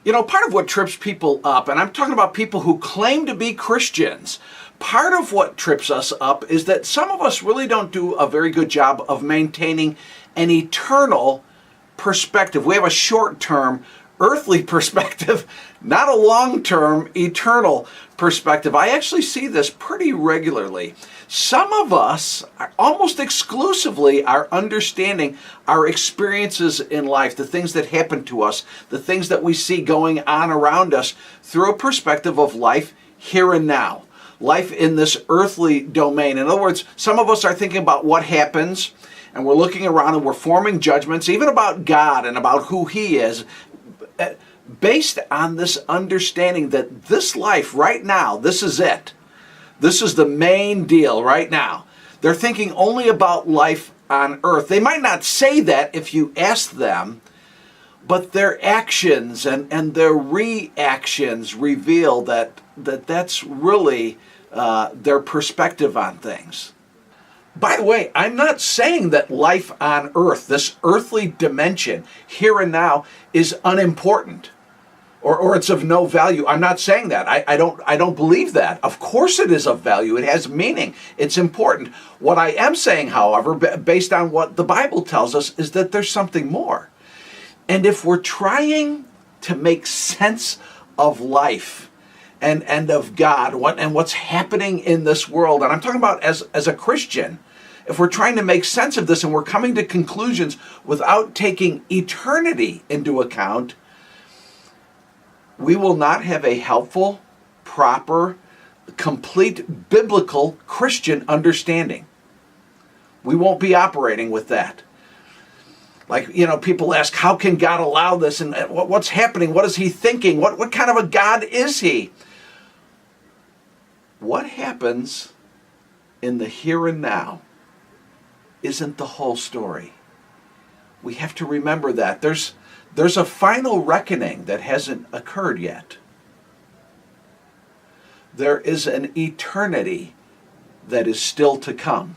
You know, part of what trips people up, and I'm talking about people who claim to be Christians, part of what trips us up is that some of us really don't do a very good job of maintaining an eternal perspective. We have a short-term, earthly perspective, not a long-term, eternal perspective. I actually see this pretty regularly. Some of us, almost exclusively, are understanding our experiences in life, the things that happen to us, the things that we see going on around us, through a perspective of life here and now. Life in this earthly domain. In other words, some of us are thinking about what happens, and we're looking around and we're forming judgments, even about God and about who He is, based on this understanding that this life right now, this is it. This is the main deal right now. They're thinking only about life on earth. They might not say that if you ask them, but their actions and their reactions reveal that's really their perspective on things. By the way, I'm not saying that life on earth, this earthly dimension, here and now, is unimportant. Or it's of no value. I'm not saying that. I don't believe that. Of course it is of value. It has meaning. It's important. What I am saying, however, based on what the Bible tells us, is that there's something more. And if we're trying to make sense of life and of God and what's happening in this world, and I'm talking about as a Christian, if we're trying to make sense of this and we're coming to conclusions without taking eternity into account, we will not have a helpful, proper, complete biblical Christian understanding. We won't be operating with that. Like, you know, people ask, how can God allow this? And what's happening? What is He thinking? What kind of a God is He? What happens in the here and now isn't the whole story. We have to remember that. There's a final reckoning that hasn't occurred yet. There is an eternity that is still to come.